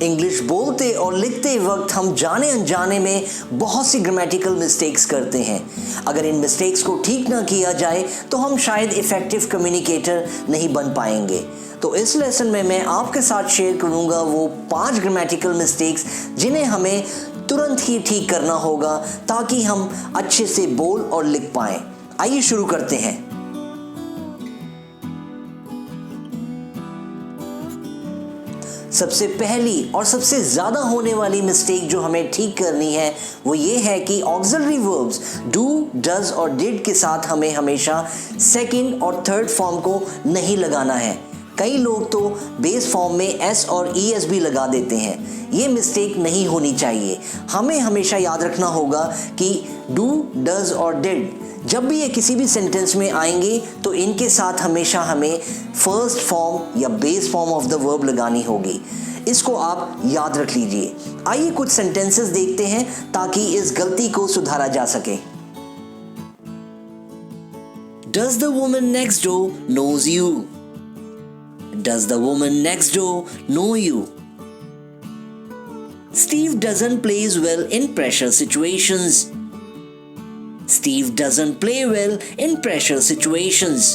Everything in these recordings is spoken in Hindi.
इंग्लिश बोलते और लिखते वक्त हम जाने अनजाने में बहुत सी ग्रामेटिकल मिस्टेक्स करते हैं। अगर इन मिस्टेक्स को ठीक ना किया जाए तो हम शायद इफ़ेक्टिव कम्युनिकेटर नहीं बन पाएंगे। तो इस लेसन में मैं आपके साथ शेयर करूंगा वो 5 ग्रामेटिकल मिस्टेक्स जिन्हें हमें तुरंत ही ठीक करना होगा ताकि हम अच्छे से बोल और लिख पाएं। आइए शुरू करते हैं। सबसे पहली और सबसे ज़्यादा होने वाली मिस्टेक जो हमें ठीक करनी है वो ये है कि ऑक्सिलरी वर्ब्स डू, डज और डिड के साथ हमें हमेशा सेकंड और थर्ड फॉर्म को नहीं लगाना है। कई लोग तो बेस फॉर्म में एस और ईएस भी लगा देते हैं। ये मिस्टेक नहीं होनी चाहिए। हमें हमेशा याद रखना होगा कि डू, डज और डिड जब भी ये किसी भी सेंटेंस में आएंगे तो इनके साथ हमेशा हमें फर्स्ट फॉर्म या base form of the verb लगानी होगी। इसको आप याद रख लीजिए। आइए कुछ सेंटेंसेस देखते हैं ताकि इस गलती को सुधारा जा सके। Does the woman next door knows you? Does the woman next door know you? Steve doesn't play well in pressure situations. Steve doesn't play well in pressure situations.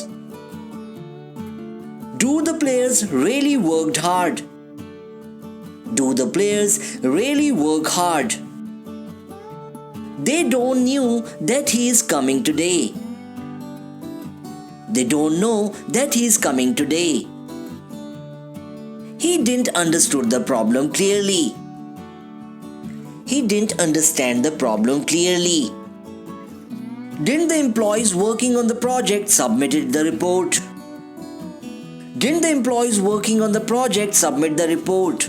Do the players really worked hard? Do the players really work hard? They don't knew that he is coming today. They don't know that he is coming today. He didn't understood the problem clearly. He didn't understand the problem clearly. Didn't the employees working on the project submitted the report? Didn't the employees working on the project submit the report?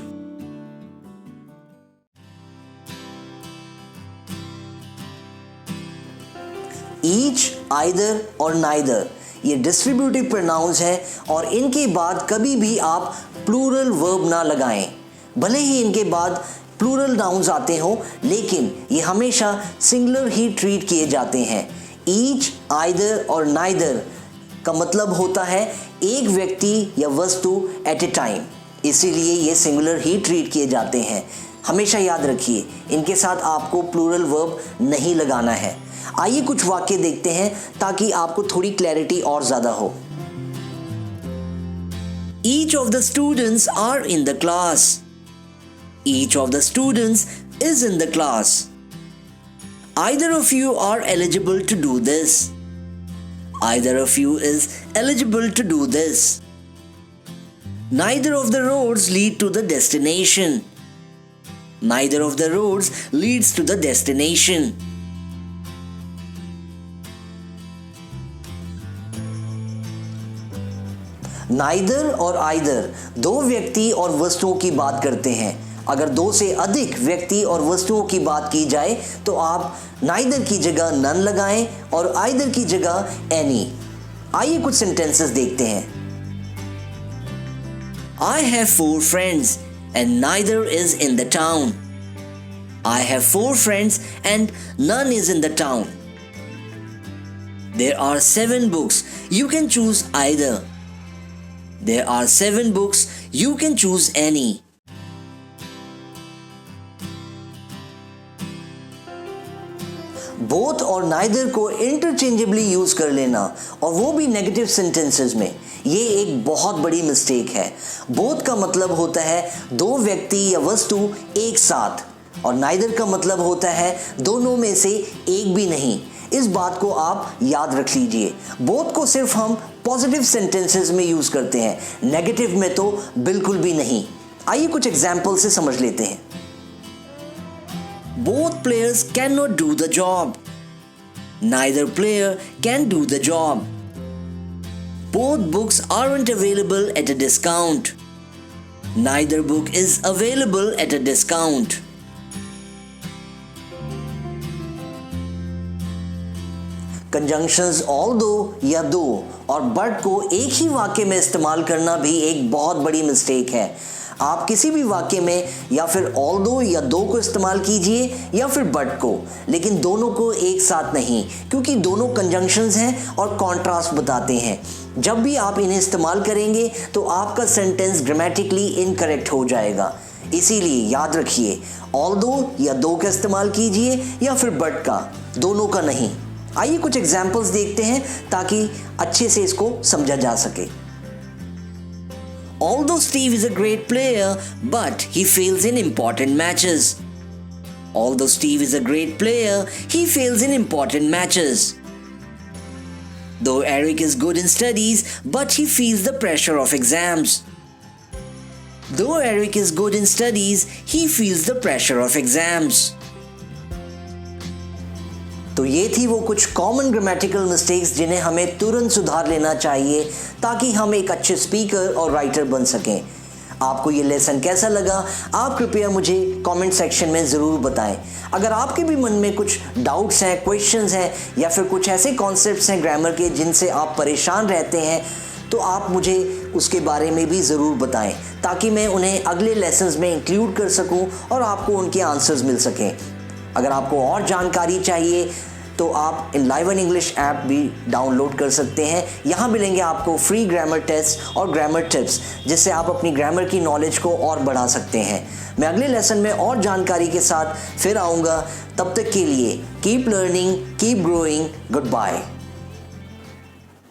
Each, either और neither ये डिस्ट्रीब्यूटिव प्रोनाउंस हैं और इनके बाद कभी भी आप प्लूरल वर्ब ना लगाएं। भले ही इनके बाद प्लूरल नाउन्स आते हों लेकिन ये हमेशा सिंगुलर ही ट्रीट किए जाते हैं। ईच, आइदर और नाइदर का मतलब होता है एक व्यक्ति या वस्तु एट ए टाइम, इसीलिए ये सिंगुलर ही ट्रीट किए जाते हैं। हमेशा याद रखिए इनके साथ आपको प्लूरल वर्ब नहीं लगाना है। आइए कुछ वाक्य देखते हैं ताकि आपको थोड़ी क्लैरिटी और ज्यादा हो। Each of the students are in the class. Each of the students is in the class. Either of you are eligible to do this. Either of you is eligible to do this. Neither of the roads lead to the destination. Neither of the roads leads to the destination. Neither और आइदर दो व्यक्ति और वस्तुओं की बात करते हैं। अगर दो से अधिक व्यक्ति और वस्तुओं की बात की जाए तो आप नाइदर की जगह नन लगाएं और आइदर की जगह एनी। आइए कुछ सेंटेंसेस देखते हैं। I have 4 friends and neither is in the town. I have 4 friends and none is in the town. There are 7 books. You can choose either. There are 7 books. You can choose any. Both और neither को interchangeably यूज कर लेना और वो भी नेगेटिव सेंटेंसेस में, ये एक बहुत बड़ी मिस्टेक है। both का मतलब होता है दो व्यक्ति या वस्तु एक साथ और neither का मतलब होता है दोनों में से एक भी नहीं। इस बात को आप याद रख लीजिए। बोथ को सिर्फ हम पॉजिटिव सेंटेंसेस में यूज करते हैं, नेगेटिव में तो बिल्कुल भी नहीं। आइए कुछ एग्जाम्पल से समझ लेते हैं। Both players can not do the job. Neither player can do the job. Both books aren't available at a discount. Neither book is available at a discount. Conjunctions although या दो और बट को एक ही वाक्य में इस्तेमाल करना भी एक बहुत बड़ी मिस्टेक है। आप किसी भी वाक्य में या फिर ऑल्दो या दो को इस्तेमाल कीजिए या फिर बट को, लेकिन दोनों को एक साथ नहीं, क्योंकि दोनों कंजंक्शंस हैं और कॉन्ट्रास्ट बताते हैं। जब भी आप इन्हें इस्तेमाल करेंगे तो आपका सेंटेंस ग्रामेटिकली इनकरेक्ट हो जाएगा। इसीलिए याद रखिए, ऑल्दो या दो का इस्तेमाल कीजिए या फिर बट का, दोनों का नहीं। आइए कुछ एग्जाम्पल्स देखते हैं ताकि अच्छे से इसको समझा जा सके। Although Steve is a great player, but he fails in important matches. Although Steve is a great player, he fails in important matches. Though Eric is good in studies, but he feels the pressure of exams. Though Eric is good in studies, he feels the pressure of exams. तो ये थी वो कुछ कॉमन ग्रामेटिकल मिस्टेक्स जिन्हें हमें तुरंत सुधार लेना चाहिए ताकि हम एक अच्छे स्पीकर और राइटर बन सकें। आपको ये लेसन कैसा लगा, आप कृपया मुझे कमेंट सेक्शन में ज़रूर बताएं। अगर आपके भी मन में कुछ डाउट्स हैं, क्वेश्चंस हैं या फिर कुछ ऐसे कॉन्सेप्ट्स हैं ग्रामर के जिनसे आप परेशान रहते हैं, तो आप मुझे उसके बारे में भी ज़रूर बताएं ताकि मैं उन्हें अगले लेसन्स में इंक्लूड कर सकूं और आपको उनके आंसर्स मिल सकें। अगर आपको और जानकारी चाहिए तो आप Enliven इंग्लिश ऐप भी डाउनलोड कर सकते हैं। यहाँ मिलेंगे आपको फ्री ग्रामर टेस्ट और ग्रामर टिप्स जिससे आप अपनी ग्रामर की नॉलेज को और बढ़ा सकते हैं। मैं अगले लेसन में और जानकारी के साथ फिर आऊँगा। तब तक के लिए keep learning, keep growing, good bye.